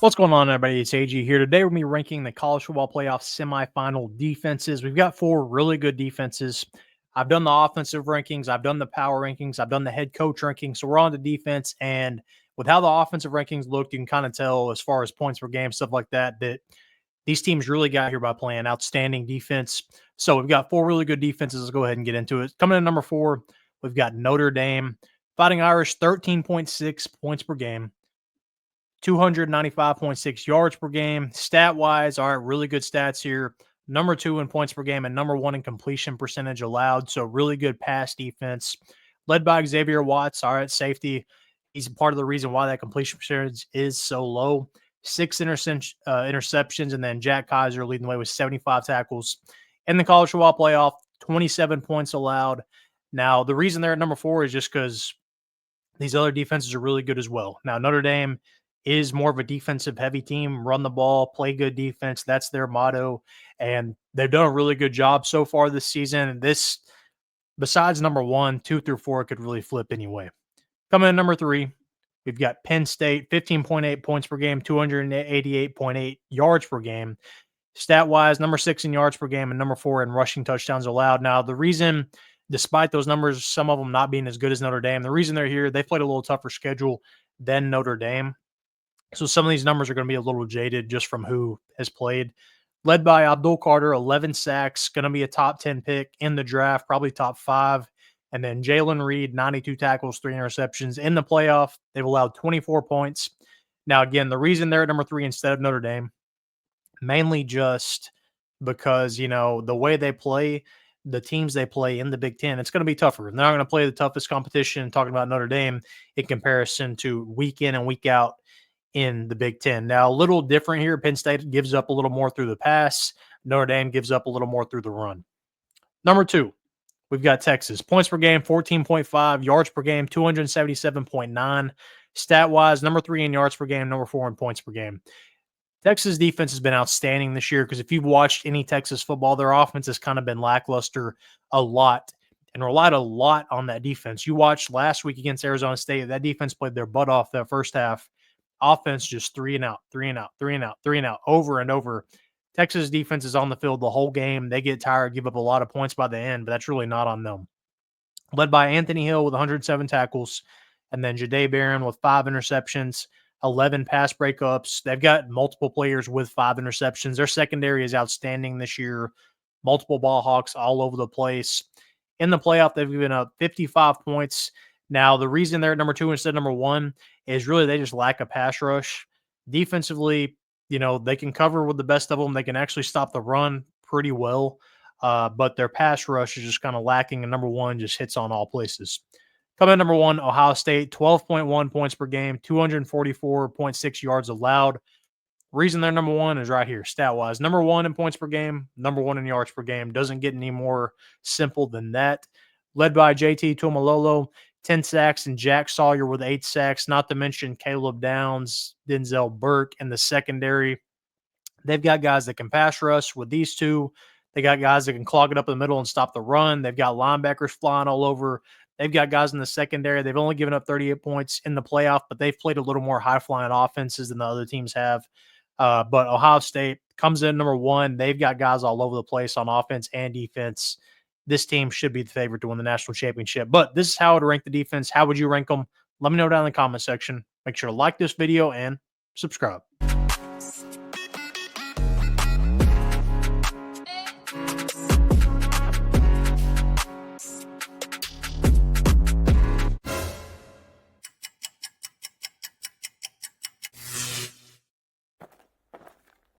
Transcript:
What's going on, everybody? It's AG here. Today, we're going to be ranking the college football playoff semifinal defenses. We've got 4 really good defenses. I've done the offensive rankings. I've done the power rankings. I've done the head coach rankings. So we're on to defense. And with how the offensive rankings looked, you can kind of tell as far as points per game, stuff like that, that these teams really got here by playing outstanding defense. So we've got 4 really good defenses. Let's go ahead and get into it. Coming in number 4, we've got Notre Dame Fighting Irish, 13.6 points per game. 295.6 yards per game. Stat-wise, all right, really good stats here. Number 2 in points per game and number 1 in completion percentage allowed. So really good pass defense. Led by Xavier Watts, all right, safety. He's part of the reason why that completion percentage is so low. 6 interceptions, and then Jack Kaiser leading the way with 75 tackles. In the college football playoff, 27 points allowed. Now, the reason they're at number 4 is just because these other defenses are really good as well. Now, Notre Dame is more of a defensive-heavy team, run the ball, play good defense. That's their motto, and they've done a really good job so far this season. And this, besides number 1, 2 through 4 could really flip anyway. Coming in number 3, we've got Penn State, 15.8 points per game, 288.8 yards per game. Stat-wise, number 6 in yards per game and number 4 in rushing touchdowns allowed. Now, the reason, despite those numbers, some of them not being as good as Notre Dame, the reason they're here, they played a little tougher schedule than Notre Dame. So some of these numbers are going to be a little jaded just from who has played. Led by Abdul Carter, 11 sacks, going to be a top 10 pick in the draft, probably top 5. And then Jaylen Reed, 92 tackles, 3 interceptions. In the playoff, they've allowed 24 points. Now, again, the reason they're at number 3 instead of Notre Dame, mainly just because, you know, the way they play, the teams they play in the Big Ten, it's going to be tougher. They're not going to play the toughest competition, talking about Notre Dame, in comparison to week in and week out in the Big Ten. Now, a little different here. Penn State gives up a little more through the pass. Notre Dame gives up a little more through the run. Number 2, we've got Texas. Points per game, 14.5. Yards per game, 277.9. Stat-wise, number 3 in yards per game, number 4 in points per game. Texas defense has been outstanding this year because if you've watched any Texas football, their offense has kind of been lackluster a lot and relied a lot on that defense. You watched last week against Arizona State. That defense played their butt off that first half. Offense just 3 and out, 3 and out, 3 and out, 3 and out, over and over. Texas defense is on the field the whole game. They get tired, give up a lot of points by the end, but that's really not on them. Led by Anthony Hill with 107 tackles, and then Jahdae Barron with 5 interceptions, 11 pass breakups. They've got multiple players with 5 interceptions. Their secondary is outstanding this year. Multiple ball hawks all over the place. In the playoff, they've given up 55 points. Now, the reason they're at number 2 instead of number 1 is really they just lack a pass rush. Defensively, you know, they can cover with the best of them. They can actually stop the run pretty well, but their pass rush is just kind of lacking, and number 1 just hits on all places. Coming in number 1, Ohio State, 12.1 points per game, 244.6 yards allowed. Reason they're number 1 is right here, stat-wise. Number 1 in points per game, number 1 in yards per game. Doesn't get any more simple than that. Led by JT Tuimoloa, 10 sacks, and Jack Sawyer with 8 sacks, not to mention Caleb Downs, Denzel, Burke in the secondary. They've got guys that can pass rush with these 2. They got guys that can clog it up in the middle and stop the run. They've got linebackers flying all over. They've got guys in the secondary. They've only given up 38 points in the playoff, but they've played a little more high-flying offenses than the other teams have. But Ohio State comes in number 1. They've got guys all over the place on offense and defense. This team should be the favorite to win the national championship. But this is how I would rank the defense. How would you rank them? Let me know down in the comment section. Make sure to like this video and subscribe.